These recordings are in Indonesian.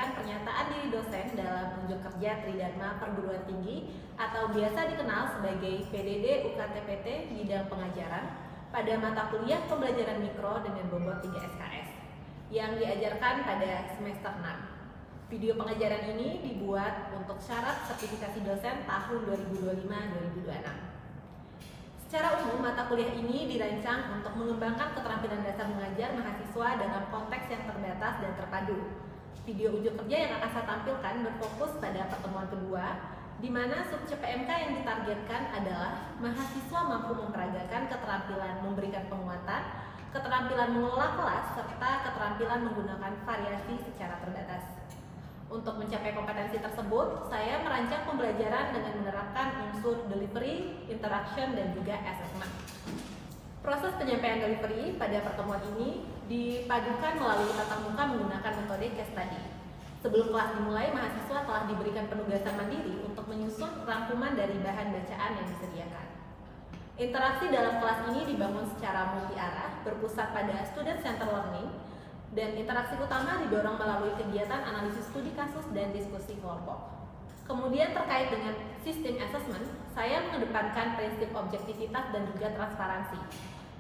menyampaikan pernyataan diri dosen dalam unjuk kerja Tridharma Perguruan Tinggi atau biasa dikenal sebagai PDD UKT-PT bidang pengajaran pada mata kuliah pembelajaran mikro dengan bobot 3 SKS yang diajarkan pada semester 6. Video pengajaran ini dibuat untuk syarat sertifikasi dosen tahun 2025-2026. Secara umum, mata kuliah ini dirancang untuk mengembangkan keterampilan dasar mengajar mahasiswa dalam konteks yang terbatas dan terpadu. Video ujuk kerja yang akan saya tampilkan berfokus pada pertemuan kedua, di mana sub CPMK yang ditargetkan adalah mahasiswa mampu memperagakan keterampilan memberikan penguatan, keterampilan mengelola kelas, serta keterampilan menggunakan variasi secara terbatas. Untuk mencapai kompetensi tersebut, saya merancang pembelajaran dengan menerapkan unsur delivery, interaction, dan juga assessment. Proses penyampaian delivery pada pertemuan ini dipadukan melalui tatap muka menggunakan metode case study. Sebelum kelas dimulai, mahasiswa telah diberikan penugasan mandiri untuk menyusun rangkuman dari bahan bacaan yang disediakan. Interaksi dalam kelas ini dibangun secara multi-arah, berpusat pada student center learning, dan interaksi utama didorong melalui kegiatan analisis studi kasus dan diskusi kelompok. Kemudian terkait dengan sistem assessment, saya mengedepankan prinsip objektivitas dan juga transparansi.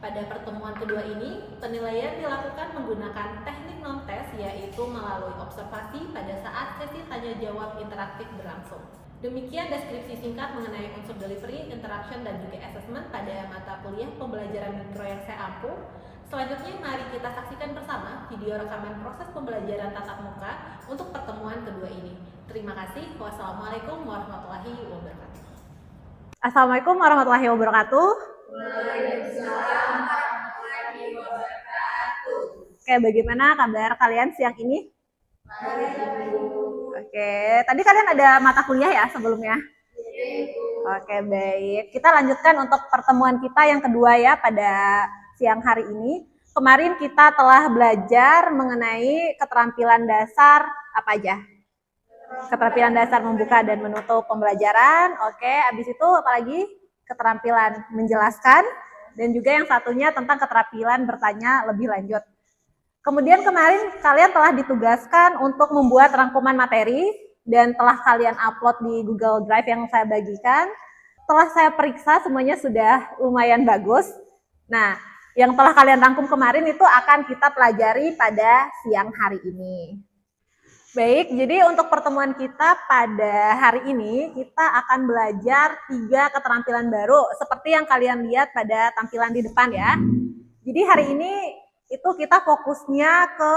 Pada pertemuan kedua ini, penilaian dilakukan menggunakan teknik non-tes, yaitu melalui observasi pada saat sesi tanya-jawab interaktif berlangsung. Demikian deskripsi singkat mengenai unsur delivery, interaction, dan juga assessment pada mata kuliah pembelajaran mikro yang saya ampuh. Selanjutnya, mari kita saksikan bersama video rekaman proses pembelajaran tatap muka untuk pertemuan kedua ini. Terima kasih. Wassalamualaikum warahmatullahi wabarakatuh. Assalamualaikum warahmatullahi wabarakatuh. Waalaikumsalam warahmatullahi wabarakatuh. Oke, bagaimana kabar kalian siang ini? Baik, Ibu. Oke, tadi kalian ada mata kuliah ya sebelumnya? Ibu. Oke, baik. Kita lanjutkan untuk pertemuan kita yang kedua ya pada siang hari ini. Kemarin kita telah belajar mengenai keterampilan dasar apa aja? Keterampilan dasar membuka dan menutup pembelajaran. Oke, habis itu apalagi? Keterampilan menjelaskan, dan juga yang satunya tentang keterampilan bertanya lebih lanjut. Kemudian kemarin kalian telah ditugaskan untuk membuat rangkuman materi dan telah kalian upload di Google Drive yang saya bagikan. Telah saya periksa semuanya sudah lumayan bagus. Nah, yang telah kalian rangkum kemarin itu akan kita pelajari pada siang hari ini. Baik, jadi untuk pertemuan kita pada hari ini, kita akan belajar 3 keterampilan baru seperti yang kalian lihat pada tampilan di depan ya. Jadi hari ini itu kita fokusnya ke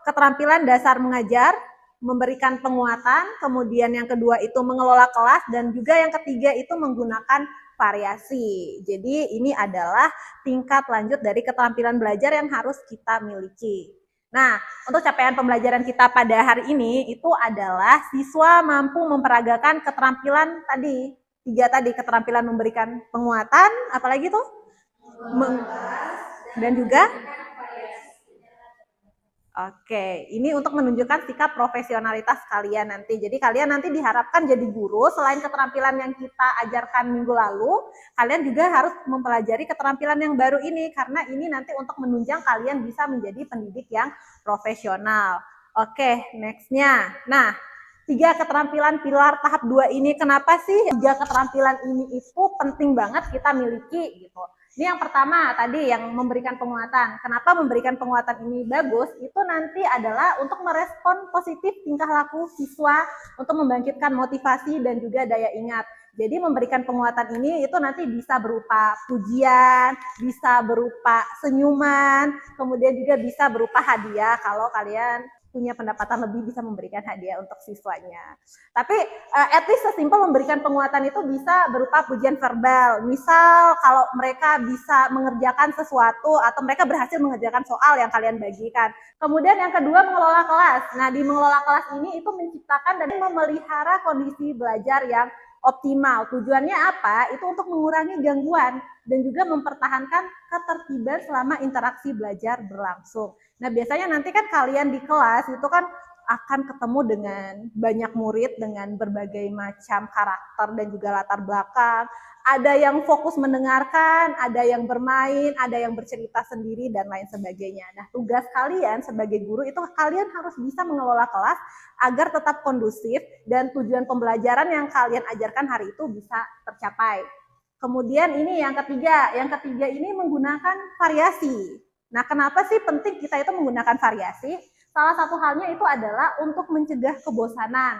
keterampilan dasar mengajar, memberikan penguatan, kemudian yang kedua itu mengelola kelas, dan juga yang ketiga itu menggunakan variasi. Jadi ini adalah tingkat lanjut dari keterampilan belajar yang harus kita miliki. Nah, untuk capaian pembelajaran kita pada hari ini itu adalah siswa mampu memperagakan keterampilan tadi, 3 tadi, keterampilan memberikan penguatan, apalagi tuh? Dan juga Oke, ini untuk menunjukkan sikap profesionalitas kalian nanti. Jadi kalian nanti diharapkan jadi guru, selain keterampilan yang kita ajarkan minggu lalu, kalian juga harus mempelajari keterampilan yang baru ini, karena ini nanti untuk menunjang kalian bisa menjadi pendidik yang profesional. Oke, next-nya. Nah, 3 keterampilan pilar tahap 2 ini, kenapa sih 3 keterampilan ini itu penting banget kita miliki gitu. Ini yang pertama tadi yang memberikan penguatan. Kenapa memberikan penguatan ini bagus? Itu nanti adalah untuk merespon positif tingkah laku siswa, untuk membangkitkan motivasi dan juga daya ingat. Jadi memberikan penguatan ini itu nanti bisa berupa pujian, bisa berupa senyuman, kemudian juga bisa berupa hadiah kalau kalian punya pendapatan lebih bisa memberikan hadiah untuk siswanya. Tapi at least sesimpel memberikan penguatan itu bisa berupa pujian verbal. Misal kalau mereka bisa mengerjakan sesuatu atau mereka berhasil mengerjakan soal yang kalian bagikan. Kemudian yang kedua, mengelola kelas. Nah, di mengelola kelas ini itu menciptakan dan memelihara kondisi belajar yang optimal. Tujuannya apa? Itu untuk mengurangi gangguan dan juga mempertahankan ketertiban selama interaksi belajar berlangsung. Nah, biasanya nanti kan kalian di kelas itu kan akan ketemu dengan banyak murid dengan berbagai macam karakter dan juga latar belakang. ada yang fokus mendengarkan, ada yang bermain, ada yang bercerita sendiri, dan lain sebagainya. Nah, tugas kalian sebagai guru itu kalian harus bisa mengelola kelas agar tetap kondusif dan tujuan pembelajaran yang kalian ajarkan hari itu bisa tercapai. Kemudian ini yang ketiga ini menggunakan variasi. Nah, kenapa sih penting kita itu menggunakan variasi? Salah satu halnya itu adalah untuk mencegah kebosanan.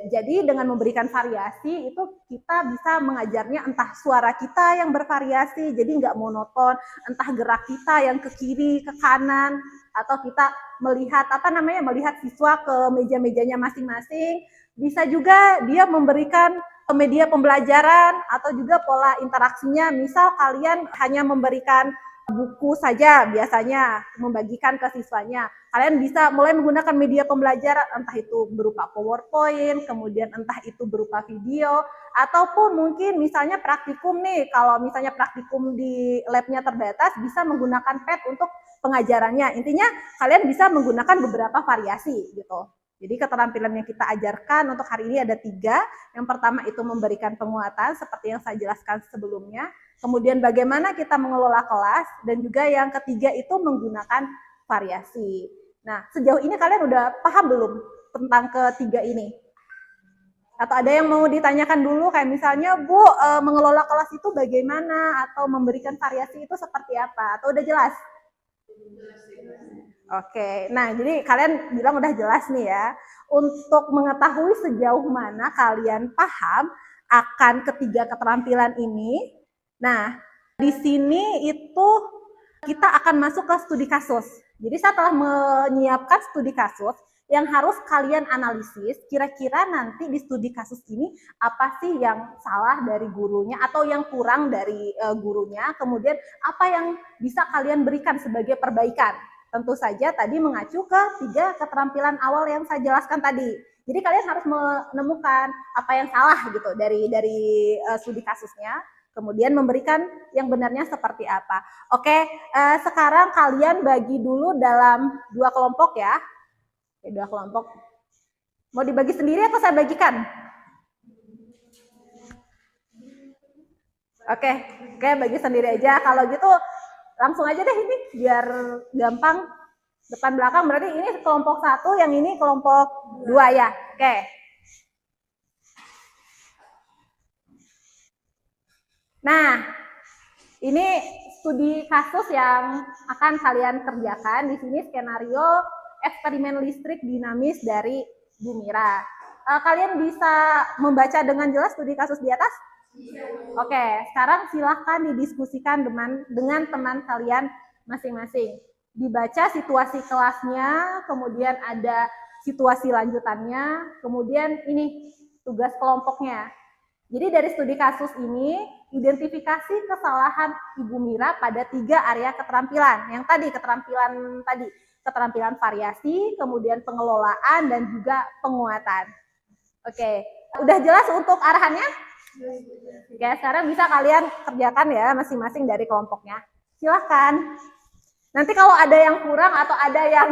Jadi dengan memberikan variasi itu kita bisa mengajarnya entah suara kita yang bervariasi, jadi nggak monoton, entah gerak kita yang ke kiri, ke kanan, atau kita melihat siswa ke meja-mejanya masing-masing. Bisa juga dia memberikan media pembelajaran atau juga pola interaksinya. Misal kalian hanya memberikan buku saja biasanya membagikan ke siswanya. Kalian bisa mulai menggunakan media pembelajaran, entah itu berupa PowerPoint, kemudian entah itu berupa video, ataupun mungkin misalnya praktikum nih, kalau misalnya praktikum di labnya terbatas, bisa menggunakan pad untuk pengajarannya. Intinya kalian bisa menggunakan beberapa variasi gitu. Jadi keterampilan yang kita ajarkan untuk hari ini ada 3. Yang pertama itu memberikan penguatan seperti yang saya jelaskan sebelumnya. Kemudian bagaimana kita mengelola kelas, dan juga yang ketiga itu menggunakan variasi. Nah, sejauh ini kalian udah paham belum tentang ketiga ini? Atau ada yang mau ditanyakan dulu, kayak misalnya, Bu, mengelola kelas itu bagaimana? Atau memberikan variasi itu seperti apa? Atau udah jelas? Oke, nah jadi kalian bilang udah jelas nih ya. Untuk mengetahui sejauh mana kalian paham akan ketiga keterampilan ini, nah, di sini itu kita akan masuk ke studi kasus. Jadi saya telah menyiapkan studi kasus yang harus kalian analisis, kira-kira nanti di studi kasus ini apa sih yang salah dari gurunya atau yang kurang dari gurunya, kemudian apa yang bisa kalian berikan sebagai perbaikan. Tentu saja tadi mengacu ke 3 keterampilan awal yang saya jelaskan tadi. Jadi kalian harus menemukan apa yang salah gitu dari studi kasusnya, kemudian memberikan yang benarnya seperti apa. Oke, sekarang kalian bagi dulu dalam 2 kelompok ya. Oke, 2 kelompok. Mau dibagi sendiri atau saya bagikan? Oke, bagi sendiri aja. Kalau gitu langsung aja deh ini biar gampang. Depan belakang berarti ini kelompok 1, yang ini kelompok 2 ya. Oke. Nah, ini studi kasus yang akan kalian kerjakan. Di sini skenario eksperimen listrik dinamis dari Bu Mira. Kalian bisa membaca dengan jelas studi kasus di atas? Oke, sekarang silahkan didiskusikan dengan teman kalian masing-masing. Dibaca situasi kelasnya, kemudian ada situasi lanjutannya, kemudian ini tugas kelompoknya. Jadi dari studi kasus ini, identifikasi kesalahan Ibu Mira pada 3 area keterampilan. Yang tadi, keterampilan variasi, kemudian pengelolaan, dan juga penguatan. Oke, udah jelas untuk arahannya? Oke, sekarang bisa kalian kerjakan ya masing-masing dari kelompoknya. Silahkan. Nanti kalau ada yang kurang atau ada yang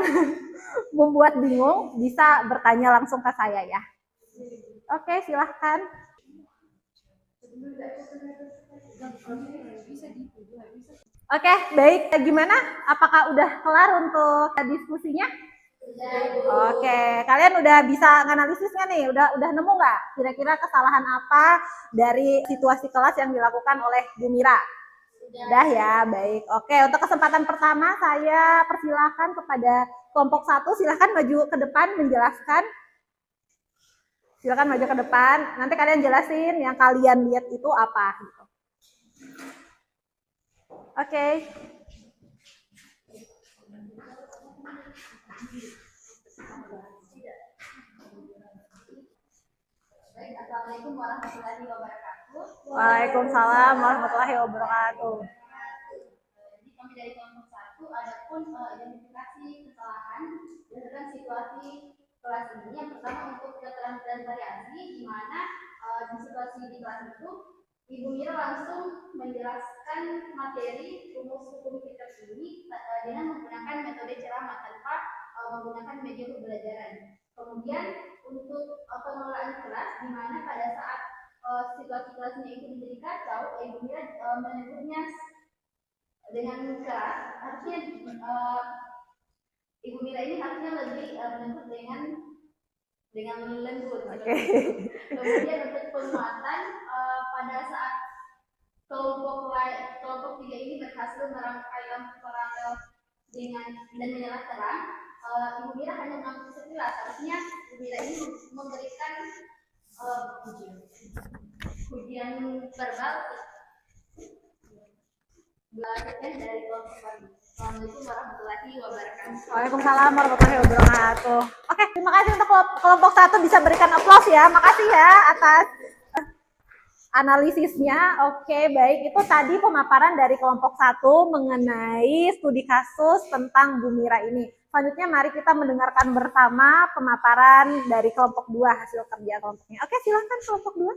membuat bingung, bisa bertanya langsung ke saya ya. Oke, silahkan. Oke, baik. Gimana? Apakah udah kelar untuk diskusinya? Oke, kalian udah bisa analisis nggak nih? Udah nemu nggak? Kira-kira kesalahan apa dari situasi kelas yang dilakukan oleh Bu Mira? Udah ya, baik. Oke, untuk kesempatan pertama saya persilahkan kepada kelompok 1, silahkan maju ke depan menjelaskan. Silakan maju ke depan. Nanti kalian jelasin yang kalian lihat itu apa gitu. Oke. Assalamualaikum warahmatullahi wabarakatuh. Waalaikumsalam warahmatullahi wabarakatuh. Jadi kami dari kelompok 1 adapun identifikasi kesalahan berdasarkan situasi kelas ini. Yang pertama untuk keterampilan variasi, di mana di situasi di kelas itu Ibu Mira langsung menjelaskan materi rumus hukum Fitur ini dengan menggunakan metode ceramah tanpa menggunakan media pembelajaran. Kemudian untuk pengelolaan kelas, di mana pada saat situasi-situasinya itu menjadi kacau, Ibu Mira menegurnya dengan keras. Harusnya Ibu Mira ini harusnya lebih menegur dengan lembut. Kemudian untuk penguatan pada saat kelompok 3 ini berhasil merangkai lampu paralel dan menyala terang, Ibu Mira hanya mengambil sekilas. Harusnya Ibu Mira ini memberikan ujian verbal belajarnya dari kelompok kami. Assalamualaikum warahmatullahi wabarakatuh. Waalaikumsalam warahmatullahi wabarakatuh. Oke, terima kasih untuk kelompok 1, bisa berikan aplaus ya. Makasih ya atas analisisnya. Oke, baik. Itu tadi pemaparan dari kelompok 1 mengenai studi kasus tentang Bu Mira ini. Selanjutnya mari kita mendengarkan bersama pemaparan dari kelompok 2 hasil kerja kelompoknya. Oke, silahkan kelompok 2.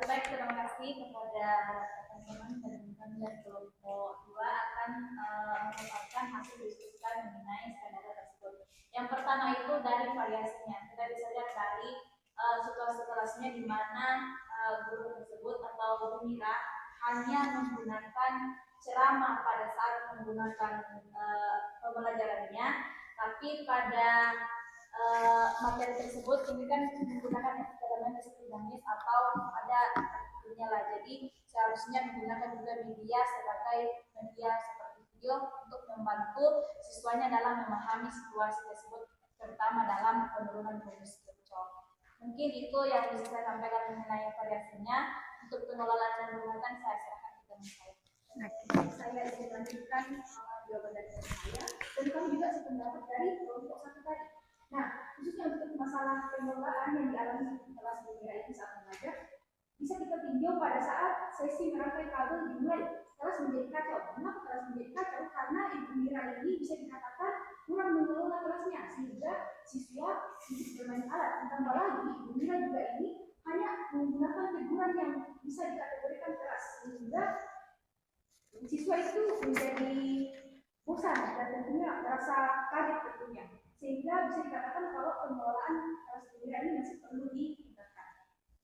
Baik, terima kasih kepada teman-teman dan dari kelompok 2 akan memaparkan hasil diskusikan mengenai skenario tersebut. Yang pertama itu dari variasinya. Kita bisa lihat dari situasi-situasinya di mana guru tersebut atau Bu Mira hanya menggunakan ceramah pada saat menggunakan pembelajarannya, tapi pada materi tersebut ini kan menggunakan elemen seperti dinamis atau ada artinya lah. Jadi seharusnya menggunakan juga media sebagai media seperti video untuk membantu siswanya dalam memahami situasi tersebut, terutama dalam penurunan kondisi curcol. Mungkin itu yang bisa saya sampaikan mengenai variasinya. Untuk pengelolaan dan penguatan saya serahkan ke teman saya. Saya ingin lanjutkan jawaban dari saya, dan kami juga sependapat dari kelompok 1 tadi. Nah, khususnya untuk masalah pengelolaan yang dialami kelas Bu Mira ini saat mengajar, bisa kita tinjau pada saat sesi merangkai kabel dimulai. Kelas menjadi kacau. Kenapa kelas menjadi kacau? Karena Ibu Mira ini bisa dikatakan kurang mengelola kelasnya, sehingga siswa bermain alat. Ditambah lagi, Ibu Mira juga ini hanya menggunakan teguran yang bisa dikategorikan keras, sehingga siswa itu menjadi bosan dan tentunya merasa kaget tentunya. Sehingga bisa dikatakan kalau pengelolaan kelas Bu Mira ini masih perlu ditingkatkan.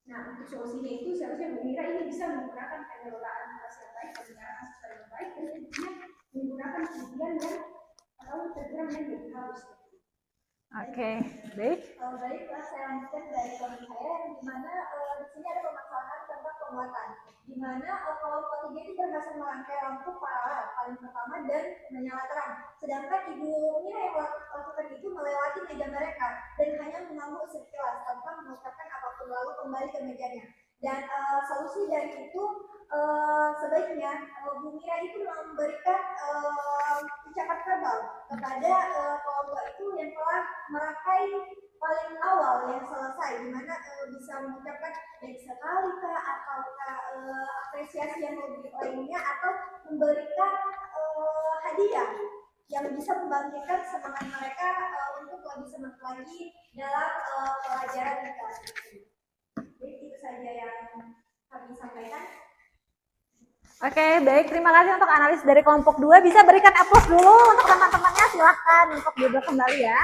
Nah, untuk solusinya itu seharusnya Bu Mira ini bisa menggunakan pengelolaan kelas yang baik, pengelolaan siswa yang baik, dan tentunya menggunakan ujian yang atau teguran yang lebih halus. Oke, baik. Baiklah, saya lanjutkan dari kelompok saya, di mana di sini ada permasalahan tentang penguatan, di mana kelompok 3 ini berhasil merangkai lampu paralel paling pertama dan menyala terang. Sedangkan Ibu Mira yang melakukan itu melewati meja mereka dan hanya mengambil sekilas tanpa mengucapkan apapun lalu kembali ke mejanya. Dan solusi dari itu sebaiknya Bu Mira itu memberikan ucapan verbal kepada kelompok itu yang telah merangkai paling awal yang selesai, di mana bisa mengucapkan baik sekali kah, atau apresiasi yang lebih lainnya, atau memberikan hadiah yang bisa membangkitkan semangat mereka untuk lebih semangat lagi dalam pelajaran di kelas ini. Jadi itu saja yang kami sampaikan. Oke, baik. Terima kasih untuk analis dari kelompok 2. Bisa berikan aplaus dulu untuk teman-temannya. Silahkan untuk duduk kembali ya.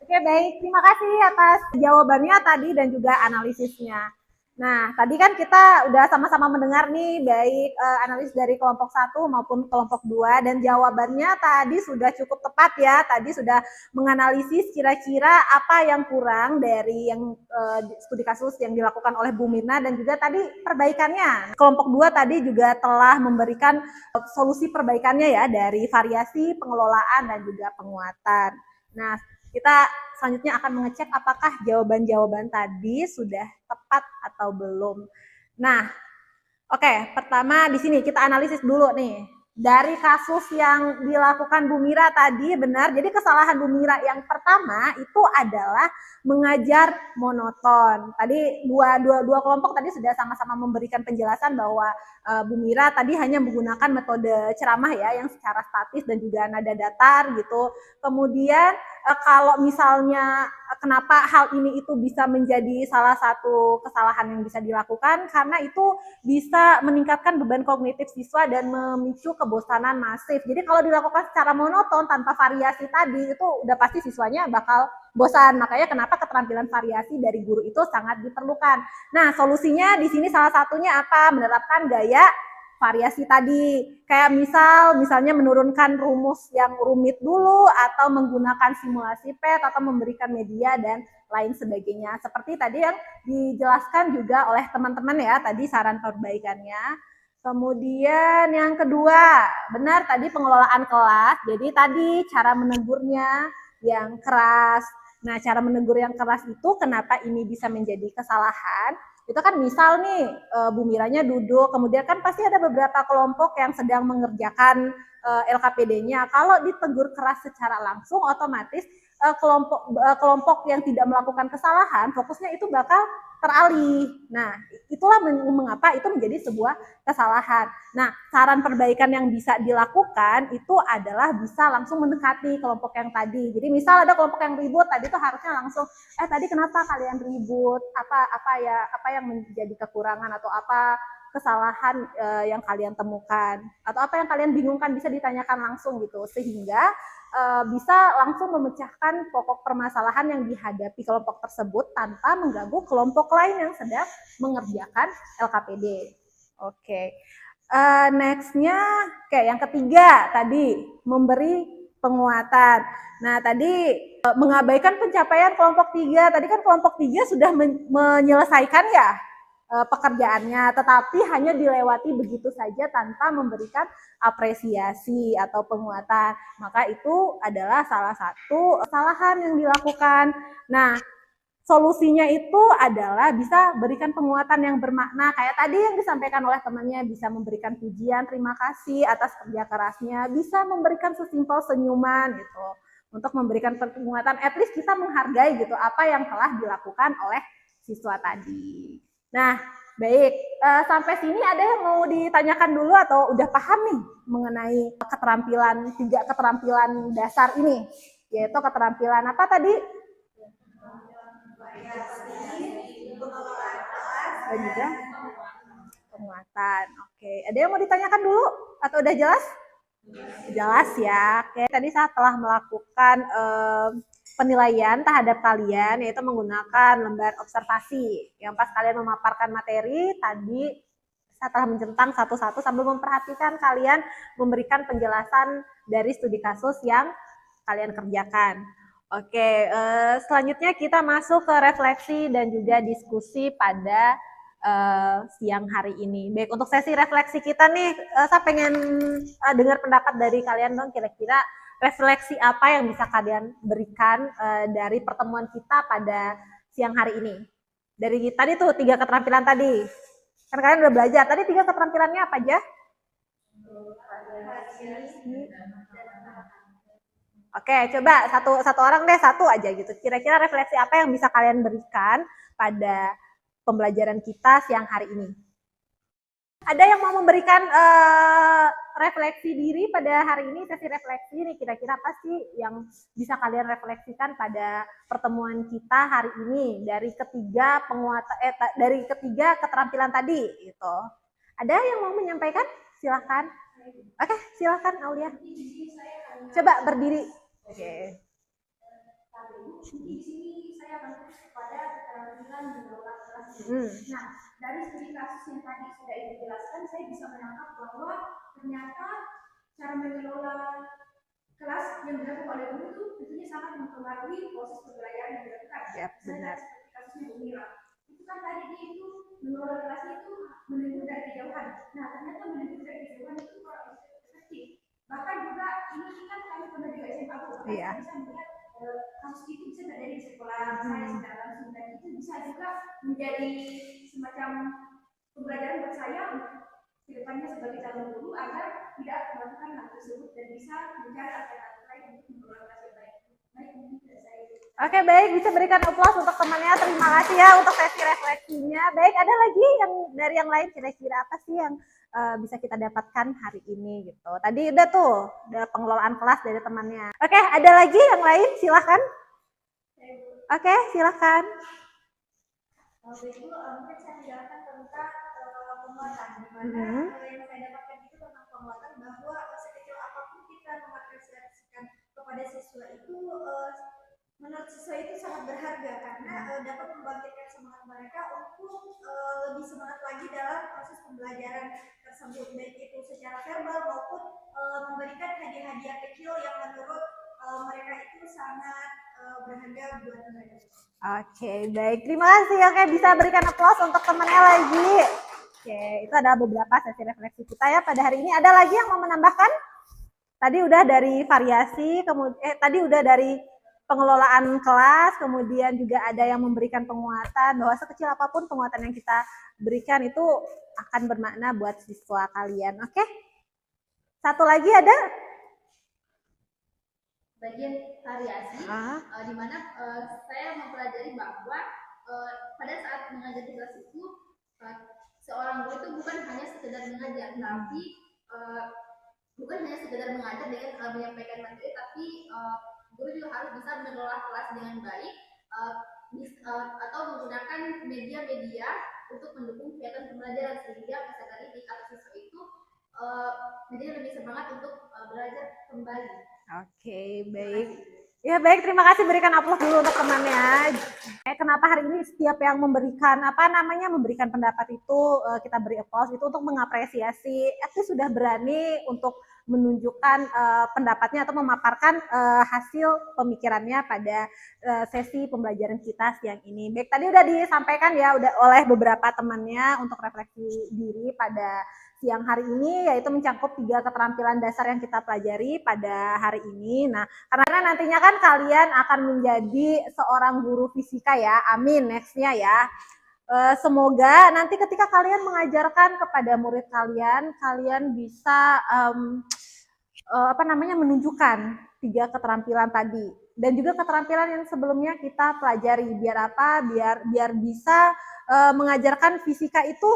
Oke, baik. Terima kasih atas jawabannya tadi dan juga analisisnya. Nah, tadi kan kita udah sama-sama mendengar nih, baik analis dari kelompok 1 maupun kelompok 2, dan jawabannya tadi sudah cukup tepat ya. Tadi sudah menganalisis kira-kira apa yang kurang dari yang studi kasus yang dilakukan oleh Bu Mirna, dan juga tadi perbaikannya. Kelompok 2 tadi juga telah memberikan solusi perbaikannya ya, dari variasi, pengelolaan, dan juga penguatan. Nah, kita selanjutnya akan mengecek apakah jawaban-jawaban tadi sudah tepat atau belum. Nah, oke, pertama di sini kita analisis dulu nih. Dari kasus yang dilakukan Bu Mira tadi benar, jadi kesalahan Bu Mira yang pertama itu adalah mengajar monoton. Tadi dua kelompok tadi sudah sama-sama memberikan penjelasan bahwa Bu Mira tadi hanya menggunakan metode ceramah ya, yang secara statis dan juga nada datar gitu. Kemudian kalau misalnya kenapa hal ini itu bisa menjadi salah satu kesalahan yang bisa dilakukan, karena itu bisa meningkatkan beban kognitif siswa dan memicu kebosanan masif. Jadi kalau dilakukan secara monoton tanpa variasi tadi itu udah pasti siswanya bakal bosan. Makanya kenapa keterampilan variasi dari guru itu sangat diperlukan. Nah, solusinya di sini salah satunya apa? Menerapkan gaya variasi tadi. Kayak misalnya menurunkan rumus yang rumit dulu atau menggunakan simulasi PET atau memberikan media dan lain sebagainya. Seperti tadi yang dijelaskan juga oleh teman-teman ya, tadi saran perbaikannya. Kemudian yang kedua, benar tadi pengelolaan kelas. Jadi tadi cara menegurnya yang keras. Nah, cara menegur yang keras itu kenapa ini bisa menjadi kesalahan? Itu kan misal nih Bu Miranya duduk, kemudian kan pasti ada beberapa kelompok yang sedang mengerjakan LKPD-nya. Kalau ditegur keras secara langsung, otomatis kelompok yang tidak melakukan kesalahan, fokusnya itu bakal teralih. Nah, itulah mengapa itu menjadi sebuah kesalahan. Nah, saran perbaikan yang bisa dilakukan itu adalah bisa langsung mendekati kelompok yang tadi. Jadi misal ada kelompok yang ribut, tadi tuh harusnya langsung, tadi kenapa kalian ribut? Apa yang menjadi kekurangan atau apa kesalahan yang kalian temukan atau apa yang kalian bingungkan bisa ditanyakan langsung gitu, sehingga bisa langsung memecahkan pokok permasalahan yang dihadapi kelompok tersebut tanpa mengganggu kelompok lain yang sedang mengerjakan LKPD. Oke. Nextnya kayak yang ketiga tadi memberi penguatan. Nah tadi mengabaikan pencapaian kelompok 3. Tadi kan kelompok 3 sudah menyelesaikan ya pekerjaannya, tetapi hanya dilewati begitu saja tanpa memberikan apresiasi atau penguatan. Maka itu adalah salah satu kesalahan yang dilakukan. Nah, solusinya itu adalah bisa berikan penguatan yang bermakna. Kayak tadi yang disampaikan oleh temannya, bisa memberikan pujian, terima kasih atas kerja kerasnya, bisa memberikan sesimpel senyuman gitu. Untuk memberikan penguatan, at least kita menghargai gitu apa yang telah dilakukan oleh siswa tadi. Nah, baik. Sampai sini ada yang mau ditanyakan dulu atau udah paham nih mengenai keterampilan, 3 keterampilan dasar ini? Yaitu keterampilan apa tadi? Dan juga penguatan. Oke, ada yang mau ditanyakan dulu atau udah jelas? Jelas ya. Oke, tadi saya telah melakukan penilaian terhadap kalian, yaitu menggunakan lembar observasi. Yang pas kalian memaparkan materi, tadi saya telah mencentang satu-satu sambil memperhatikan kalian memberikan penjelasan dari studi kasus yang kalian kerjakan. Oke, selanjutnya kita masuk ke refleksi dan juga diskusi pada siang hari ini. Baik, untuk sesi refleksi kita nih, saya pengen dengar pendapat dari kalian dong, kira-kira refleksi apa yang bisa kalian berikan dari pertemuan kita pada siang hari ini. Dari tadi tuh 3 keterampilan tadi. Kan kalian udah belajar. Tadi 3 keterampilannya apa aja? Oke, coba satu orang deh, satu aja gitu. Kira-kira refleksi apa yang bisa kalian berikan pada pembelajaran kita siang hari ini? Ada yang mau memberikan refleksi diri pada hari ini, sesi refleksi nih, kira-kira apa sih yang bisa kalian refleksikan pada pertemuan kita hari ini dari ketiga keterampilan tadi gitu. Ada yang mau menyampaikan? Silahkan. Oke, silahkan Aulia. Coba berdiri. Oke. Di sini saya akan fokus kepada keterampilan mengelola kelas. Nah, dari studi kasus yang tadi sudah dijelaskan, saya bisa menangkap bahwa ternyata cara mengelola kelas yang dilakukan oleh guru itu tentunya sangat mempengaruhi proses pembelajaran yang dilakukan. Ya, benar. Seperti kasusnya Bu Mira. Itu kan tadi dia itu mengelola kelasnya itu menegur dari kejauhan. Nah, ternyata menegur dari kejauhan itu kurang efektif. Bahkan juga ini kan kami pernah juga SMA Bu, Iya. bisa melihat kasus itu bisa terjadi di sekolah saya secara langsung, dan itu bisa juga menjadi semacam pembelajaran buat saya ke depannya sebagai calon guru agar tidak melakukan hal tersebut dan bisa mencari alternatif lain untuk mengelola kelas yang baik. Baik, mungkin tidak saya. Oke, baik, bisa berikan aplaus untuk temannya. Terima kasih ya untuk sesi refleksinya. Baik, ada lagi yang lain kira-kira apa sih yang bisa kita dapatkan hari ini gitu. Tadi udah tuh, udah pengelolaan kelas dari temannya. Oke, ada lagi yang lain? Silahkan. Oke, silahkan. Itu mungkin saya menjelaskan tentang penguatan, di mana yang saya dapatkan itu tentang penguatan bahwa sangat berharga karena dapat membangkitkan semangat mereka untuk lebih semangat lagi dalam proses pembelajaran tersebut, baik itu secara verbal maupun memberikan hadiah-hadiah kecil yang menurut mereka itu sangat berharga buat mereka. Oke, baik. Terima kasih. Oke, bisa berikan aplaus untuk temannya lagi. Oke, itu adalah beberapa sesi refleksi kita ya pada hari ini. Ada lagi yang mau menambahkan? Tadi udah dari variasi, kemudian tadi udah dari pengelolaan kelas, kemudian juga ada yang memberikan penguatan bahwa sekecil apapun penguatan yang kita berikan itu akan bermakna buat siswa kalian. Oke? Satu lagi ada? Bagian variasi, di mana saya mempelajari bahwa pada saat mengajar di kelas itu seorang guru itu bukan hanya sekedar mengajar, tapi bukan hanya sekedar mengajar dengan menyampaikan materi, tapi guru juga harus bisa mengelola kelas dengan baik atau menggunakan media-media untuk mendukung kegiatan pembelajaran sehingga peserta didik atau siswa itu menjadi lebih semangat untuk belajar kembali. Oke, baik. Ya baik, terima kasih, berikan aplaus dulu untuk temannya. Kenapa hari ini setiap yang memberikan memberikan pendapat itu kita beri aplaus itu untuk mengapresiasi itu sudah berani untuk menunjukkan pendapatnya atau memaparkan hasil pemikirannya pada sesi pembelajaran kita siang ini. Baik, tadi udah disampaikan ya oleh beberapa temannya untuk refleksi diri pada siang hari ini, yaitu mencakup 3 keterampilan dasar yang kita pelajari pada hari ini. Nah, karena nantinya kan kalian akan menjadi seorang guru fisika ya, amin nextnya ya. Semoga nanti ketika kalian mengajarkan kepada murid kalian, kalian bisa menunjukkan 3 keterampilan tadi dan juga keterampilan yang sebelumnya kita pelajari. Biar apa? Biar bisa mengajarkan fisika itu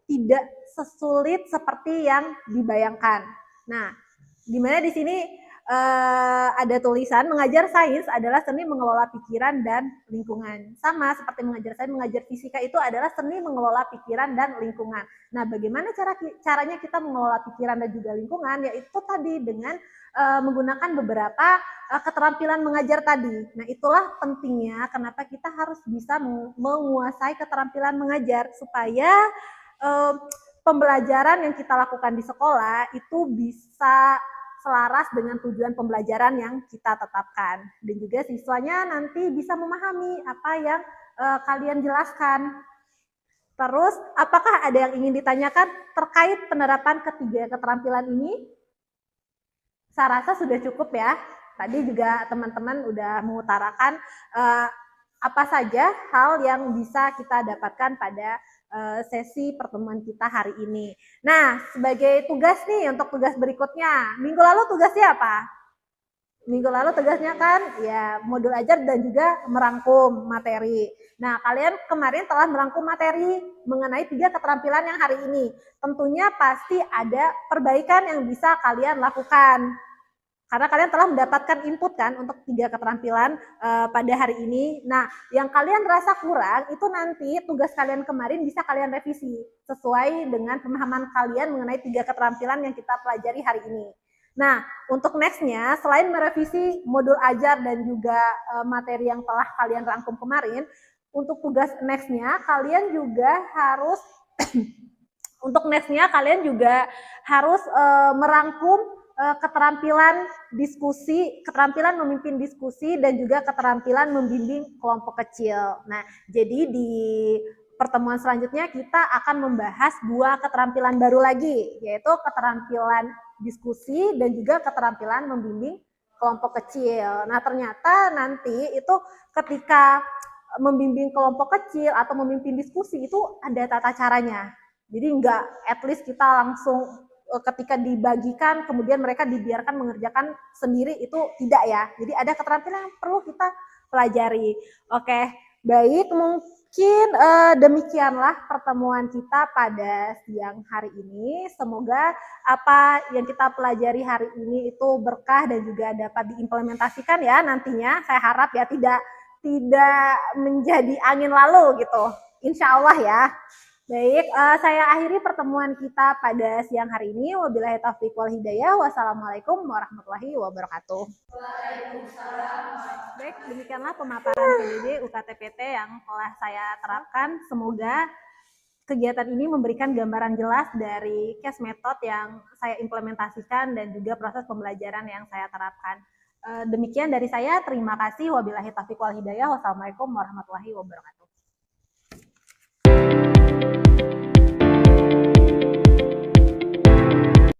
tidak sesulit seperti yang dibayangkan. Nah, dimana di sini ada tulisan mengajar sains adalah seni mengelola pikiran dan lingkungan. Sama seperti mengajar sains, mengajar fisika itu adalah seni mengelola pikiran dan lingkungan. Nah, bagaimana caranya kita mengelola pikiran dan juga lingkungan? Yaitu tadi dengan menggunakan beberapa keterampilan mengajar tadi. Nah, itulah pentingnya kenapa kita harus bisa menguasai keterampilan mengajar supaya pembelajaran yang kita lakukan di sekolah itu bisa selaras dengan tujuan pembelajaran yang kita tetapkan, dan juga siswanya nanti bisa memahami apa yang kalian jelaskan. Terus, apakah ada yang ingin ditanyakan terkait penerapan ketiga keterampilan ini? Saya rasa sudah cukup ya. Tadi juga teman-teman udah mengutarakan apa saja hal yang bisa kita dapatkan pada sesi pertemuan kita hari ini. Nah, sebagai tugas nih untuk tugas berikutnya, minggu lalu tugasnya apa? Minggu lalu tugasnya kan ya modul ajar dan juga merangkum materi. Nah, kalian kemarin telah merangkum materi mengenai 3 keterampilan yang hari ini. Tentunya pasti ada perbaikan yang bisa kalian lakukan. Karena kalian telah mendapatkan input kan untuk 3 keterampilan pada hari ini. Nah, yang kalian rasa kurang itu nanti tugas kalian kemarin bisa kalian revisi sesuai dengan pemahaman kalian mengenai 3 keterampilan yang kita pelajari hari ini. Nah, untuk nextnya selain merevisi modul ajar dan juga materi yang telah kalian rangkum kemarin, untuk tugas nextnya kalian juga harus merangkum keterampilan diskusi, keterampilan memimpin diskusi, dan juga keterampilan membimbing kelompok kecil. Nah, jadi di pertemuan selanjutnya kita akan membahas 2 keterampilan baru lagi, yaitu keterampilan diskusi dan juga keterampilan membimbing kelompok kecil. Nah, ternyata nanti itu ketika membimbing kelompok kecil atau memimpin diskusi itu ada tata caranya. Jadi enggak at least kita langsung ketika dibagikan kemudian mereka dibiarkan mengerjakan sendiri, itu tidak ya. Jadi ada keterampilan yang perlu kita pelajari. Oke, baik, mungkin demikianlah pertemuan kita pada siang hari ini. Semoga apa yang kita pelajari hari ini itu berkah dan juga dapat diimplementasikan ya nantinya. Saya harap ya tidak menjadi angin lalu gitu. Insya Allah ya. Baik, saya akhiri pertemuan kita pada siang hari ini. Wabillahi taufiq wal hidayah. Wassalamualaikum warahmatullahi wabarakatuh. Baik, demikianlah pemaparan PDD UKTPT yang telah saya terapkan. Semoga kegiatan ini memberikan gambaran jelas dari case method yang saya implementasikan dan juga proses pembelajaran yang saya terapkan. Demikian dari saya, terima kasih. Wabillahi taufiq wal hidayah. Wassalamualaikum warahmatullahi wabarakatuh.